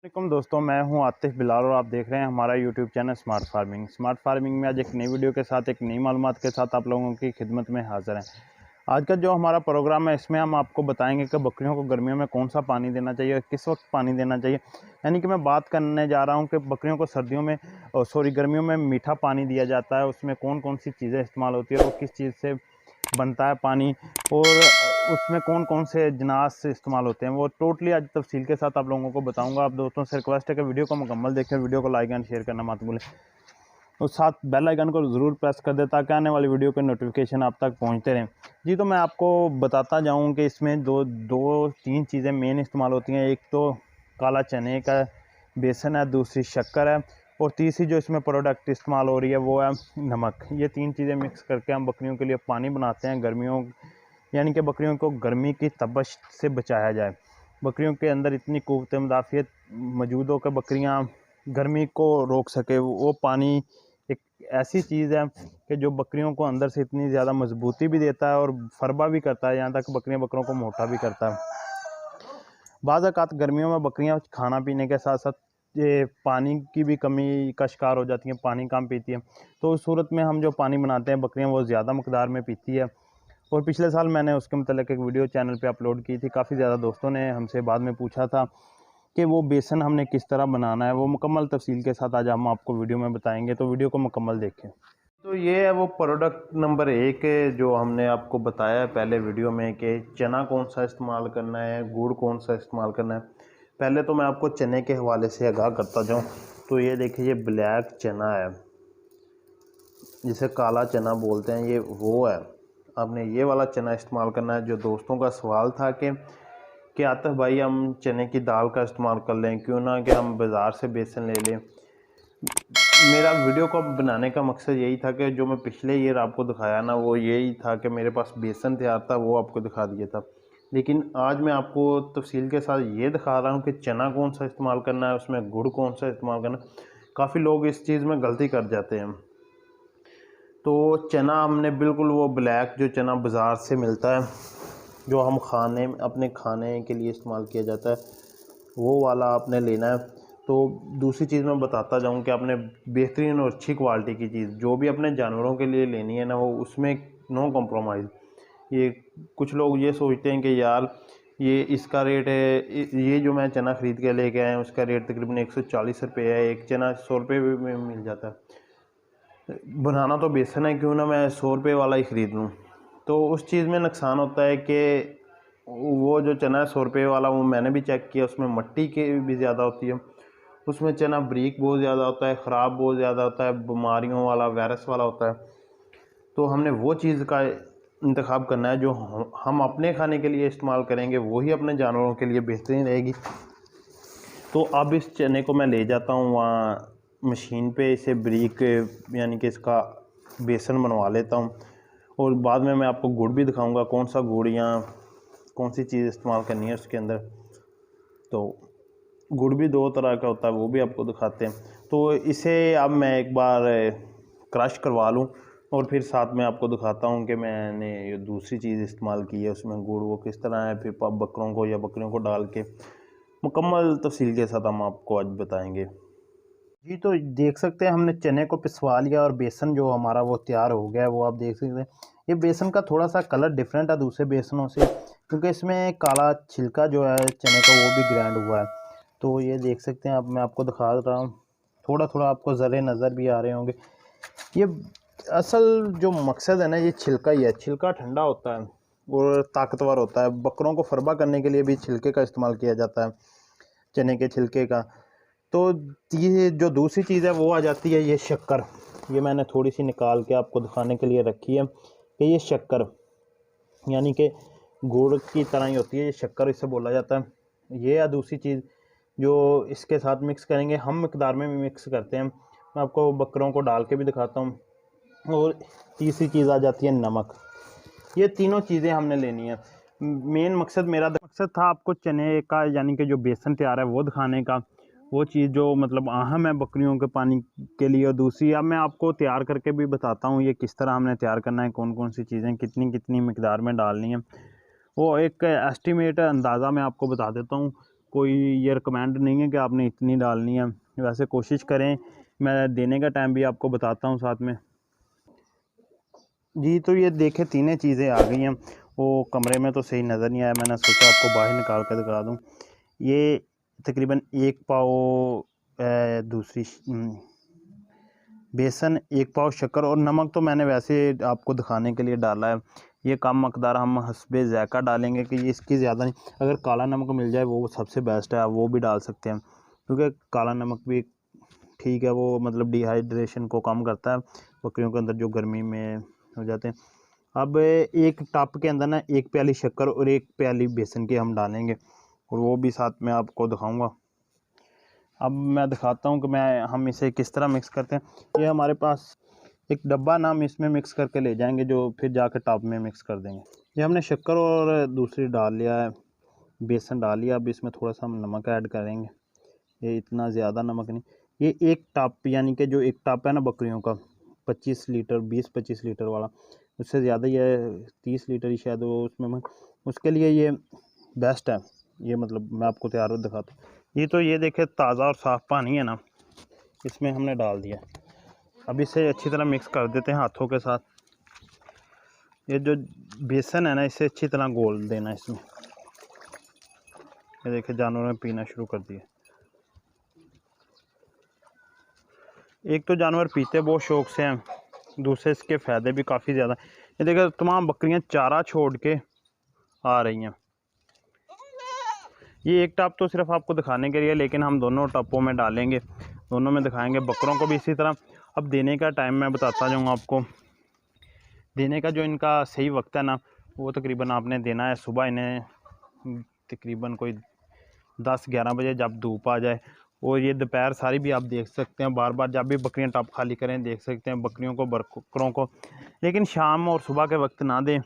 वालेकुम दोस्तों, मैं हूं आतिफ बिलाल और आप देख रहे हैं हमारा यूट्यूब चैनल स्मार्ट फार्मिंग में आज एक नई वीडियो के साथ एक नई मालूमात के साथ आप लोगों की खिदमत में हाज़िर हैं। आज का जो हमारा प्रोग्राम है इसमें हम आपको बताएंगे कि बकरियों को गर्मियों में कौन सा पानी देना चाहिए और किस वक्त पानी देना चाहिए। यानी कि मैं बात करने जा रहा हूं कि बकरियों को सर्दियों में गर्मियों में मीठा पानी दिया जाता है, उसमें कौन कौन सी चीज़ें इस्तेमाल होती है और वो किस चीज़ से बनता है पानी, और उसमें कौन कौन से अजनास इस्तेमाल होते हैं, वो टोटली आज तफसील के साथ आप लोगों को बताऊंगा। आप दोस्तों से रिक्वेस्ट है कि वीडियो को मुकम्मल देखें, वीडियो को लाइक एंड शेयर करना मत भूलें और साथ बेल आइकन को ज़रूर प्रेस कर दें ताकि आने वाली वीडियो के नोटिफिकेशन आप तक पहुंचते रहें। जी, तो मैं आपको बताता जाऊं कि इसमें दो तीन चीज़ें मेन इस्तेमाल होती हैं। एक तो काला चने का बेसन है, दूसरी शक्कर है और तीसरी जो इसमें प्रोडक्ट इस्तेमाल हो रही है वो है नमक। ये तीन चीज़ें मिक्स करके हम बकरियों के लिए पानी बनाते हैं गर्मियों, यानी कि बकरियों को गर्मी की तपश से बचाया जाए। बकरियों के अंदर इतनी क़ुव्वत मुदाफ़ियत मौजूद हो कि बकरियां गर्मी को रोक सके। वो पानी एक ऐसी चीज़ है कि जो बकरियों को अंदर से इतनी ज़्यादा मजबूती भी देता है और फरबा भी करता है, यहाँ तक बकरियां बकरों को मोटा भी करता है। बाज़ औक़ात गर्मियों में बकरियां खाना पीने के साथ साथ ये पानी की भी कमी का शिकार हो जाती हैं, पानी कम पीती हैं। तो उस सूरत में हम जो पानी बनाते हैं बकरियां वो ज़्यादा मकदार में पीती है। और पिछले साल मैंने उसके मतलब एक वीडियो चैनल पे अपलोड की थी। काफ़ी ज़्यादा दोस्तों ने हमसे बाद में पूछा था कि वो बेसन हमने किस तरह बनाना है। वो मुकम्मल तफसील के साथ आज हम आपको वीडियो में बताएंगे, तो वीडियो को मुकम्मल देखें। तो ये है वो प्रोडक्ट नंबर 1 जो हमने आपको बताया है पहले वीडियो में कि चना कौन सा इस्तेमाल करना है, गुड़ कौन सा इस्तेमाल करना है। पहले तो मैं आपको चने के हवाले से आगाह करता जाऊँ। तो ये देखिए, ये ब्लैक चना है जिसे काला चना बोलते हैं, ये वो है। आपने ये वाला चना इस्तेमाल करना है। जो दोस्तों का सवाल था कि आतिफ भाई हम चने की दाल का इस्तेमाल कर लें, क्यों ना कि हम बाज़ार से बेसन ले लें। मेरा वीडियो को बनाने का मकसद यही था कि जो मैं पिछले ईयर आपको दिखाया ना, वो यही था कि मेरे पास बेसन तैयार था, वो आपको दिखा दिया था। लेकिन आज मैं आपको तफसील के साथ ये दिखा रहा हूँ कि चना कौन सा इस्तेमाल करना है, उसमें गुड़ कौन सा इस्तेमाल करना है। काफ़ी लोग इस चीज़ में गलती कर जाते हैं। तो चना हमने बिल्कुल वो ब्लैक जो चना बाज़ार से मिलता है, जो हम अपने खाने के लिए इस्तेमाल किया जाता है, वो वाला आपने लेना है। तो दूसरी चीज़ मैं बताता जाऊँ कि आपने बेहतरीन और अच्छी क्वालिटी की चीज़ जो भी अपने जानवरों के लिए लेनी है ना, वो उसमें नो कॉम्प्रोमाइज़। ये कुछ लोग ये सोचते हैं कि यार ये इसका रेट है, ये जो मैं चना ख़रीद के लेके आया हूँ उसका रेट तकरीबन 140 रुपये है, एक चना 100 रुपये में मिल जाता है। बनाना तो बेसन है, क्यों ना मैं 100 रुपये वाला ही ख़रीद लूँ। तो उस चीज़ में नुकसान होता है कि वो जो चना है 100 रुपये वाला, वो मैंने भी चेक किया, उसमें मिट्टी की भी ज़्यादा होती है। उसमें चना बारीक बहुत ज़्यादा होता है, ख़राब बहुत ज़्यादा होता है, बीमारियों वाला वायरस वाला होता है। तो हमने वो चीज़ का इंतखाब करना है जो हम अपने खाने के लिए इस्तेमाल करेंगे, वही अपने जानवरों के लिए बेहतरीन रहेगी। तो अब इस चने को मैं ले जाता हूँ वहाँ मशीन पे, इसे बारीक यानी कि इसका बेसन बनवा लेता हूँ। और बाद में मैं आपको गुड़ भी दिखाऊंगा, कौन सा गुड़ या कौन सी चीज़ इस्तेमाल करनी है उसके अंदर। तो गुड़ भी दो तरह का होता है, वो भी आपको दिखाते हैं। तो इसे अब मैं एक बार क्रश करवा लूँ और फिर साथ में आपको दिखाता हूँ कि मैंने ये दूसरी चीज़ इस्तेमाल की है उसमें गुड़, वो किस तरह है। फिर बकरों को या बकरियों को डाल के मुकम्मल तफसील के साथ हम आपको आज बताएंगे। जी, तो देख सकते हैं हमने चने को पिसवा लिया और बेसन जो हमारा वो तैयार हो गया है, वो आप देख सकते हैं। ये बेसन का थोड़ा सा कलर डिफरेंट है दूसरे बेसनों से, क्योंकि इसमें काला छिलका जो है चने का वो भी ग्राइंड हुआ है। तो ये देख सकते हैं, अब मैं आपको दिखा रहा हूँ, थोड़ा थोड़ा आपको ज़रे नज़र भी आ रहे होंगे। ये असल जो मकसद है ना, ये छिलका ही है। छिलका ठंडा होता है और ताकतवर होता है। बकरों को फरबा करने के लिए भी छिलके का इस्तेमाल किया जाता है, चने के छिलके का। तो ये जो दूसरी चीज़ है वो आ जाती है ये शक्कर। ये मैंने थोड़ी सी निकाल के आपको दिखाने के लिए रखी है कि ये शक्कर यानी कि गुड़ की तरह ही होती है, ये शक्कर इसे बोला जाता है। ये या दूसरी चीज़ जो इसके साथ मिक्स करेंगे, हम मिकदार में भी मिक्स करते हैं, मैं आपको बकरों को डाल के भी दिखाता हूँ। और तीसरी चीज़ आ जाती है नमक। ये तीनों चीज़ें हमने लेनी है। मेन मकसद था आपको चने का यानी कि जो बेसन तैयार है वो दिखाने का, वो चीज़ जो मतलब अहम है बकरियों के पानी के लिए। और दूसरी अब मैं आपको तैयार करके भी बताता हूँ ये किस तरह हमने तैयार करना है, कौन कौन सी चीज़ें कितनी कितनी मिकदार में डालनी है। वो एक एस्टिमेट अंदाज़ा मैं आपको बता देता हूँ। कोई ये रिकमेंड नहीं है कि आपने इतनी डालनी है, वैसे कोशिश करें। मैं देने का टाइम भी आपको बताता हूँ साथ में। जी तो ये देखें तीनों चीज़ें आ गई हैं। वो कमरे में तो सही नज़र नहीं आया, मैंने सोचा आपको बाहर निकाल कर दिखा दूँ। ये तकरीबन 1 पाव दूसरी बेसन, 1 पाव शक्कर और नमक तो मैंने वैसे आपको दिखाने के लिए डाला है। ये कम मकदार हम हस्बे ज़ायक़ा डालेंगे कि ये इसकी ज़्यादा नहीं। अगर काला नमक मिल जाए वो सबसे बेस्ट है, आप वो भी डाल सकते हैं, क्योंकि काला नमक भी ठीक है, वो मतलब डिहाइड्रेशन को कम करता है बकरियों के अंदर जो गर्मी में हो जाते हैं। अब एक टप के अंदर ना 1 प्याली शक्कर और 1 प्याली बेसन की हम डालेंगे, और वो भी साथ में आपको दिखाऊंगा। अब मैं दिखाता हूँ कि हम इसे किस तरह मिक्स करते हैं। ये हमारे पास एक डब्बा ना हम इसमें मिक्स करके ले जाएंगे, जो फिर जाकर टब में मिक्स कर देंगे। ये हमने शक्कर और दूसरी डाल लिया है, बेसन डाल लिया। अब इसमें थोड़ा सा हम नमक ऐड करेंगे, ये इतना ज़्यादा नमक नहीं। ये एक टप, यानी कि जो एक टप है ना बकरियों का 25 लीटर 20-25 लीटर वाला, उससे ज़्यादा ही है, 30 लीटर ही शायद वो उसमें, उसके लिए ये बेस्ट है। ये मतलब मैं आपको तैयार दिखाता हूँ। ये तो ये देखे ताज़ा और साफ़ पानी है ना, इसमें हमने डाल दिया। अब इसे अच्छी तरह मिक्स कर देते हैं हाथों के साथ। ये जो बेसन है ना, इसे अच्छी तरह घोल देना इसमें। ये देखिए जानवरों ने पीना शुरू कर दिया। एक तो जानवर पीते बहुत शौक से हैं, दूसरे इसके फ़ायदे भी काफ़ी ज़्यादा। ये देखिए तमाम बकरियां चारा छोड़ के आ रही हैं। ये एक टप तो सिर्फ आपको दिखाने के लिए, लेकिन हम दोनों टपों में डालेंगे, दोनों में दिखाएंगे। बकरों को भी इसी तरह। अब देने का टाइम मैं बताता जाऊँगा आपको। देने का जो इनका सही वक्त है ना, वो तकरीबन आपने देना है सुबह इन्हें तकरीबन कोई 10-11 बजे, जब धूप आ जाए। और ये दोपहर सारी भी आप देख सकते हैं, बार बार जब भी बकरियां टब खाली करें देख सकते हैं बकरियों को, बकरों को। लेकिन शाम और सुबह के वक्त ना दें,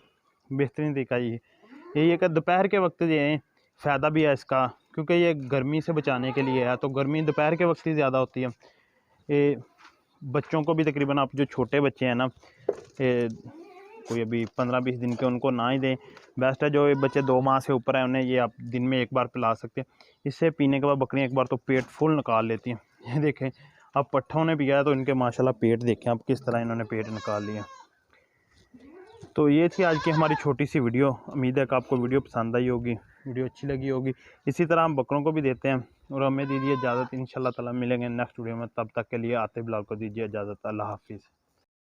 बेहतरीन तरीका यही है कि दोपहर के वक्त दें। फ़ायदा भी है इसका, क्योंकि ये गर्मी से बचाने के लिए है, तो गर्मी दोपहर के वक्त ही ज़्यादा होती है। ये बच्चों को भी तकरीबन, आप जो छोटे बच्चे हैं ना, कोई अभी 15-20 दिन के, उनको ना ही दें, बेस्ट है। जो ये बच्चे 2 माह से ऊपर हैं उन्हें ये आप दिन में 1 बार पिला सकते हैं। इससे पीने के बाद बकरियां एक बार तो पेट फुल निकाल लेती हैं। ये देखें, अब पट्ठों ने पिया है तो इनके माशाल्लाह पेट देखें आप किस तरह इन्होंने पेट निकाल लिया। तो ये थी आज की हमारी छोटी सी वीडियो। उम्मीद है कि आपको वीडियो पसंद आई होगी, वीडियो अच्छी लगी होगी। इसी तरह हम बकरों को भी देते हैं। और हमें दीजिए इजाज़त, इंशाल्लाह ताला मिलेंगे नेक्स्ट वीडियो में। तब तक के लिए आतिफ बिलाल को दीजिए इजाज़त। अल्लाह हाफिज़।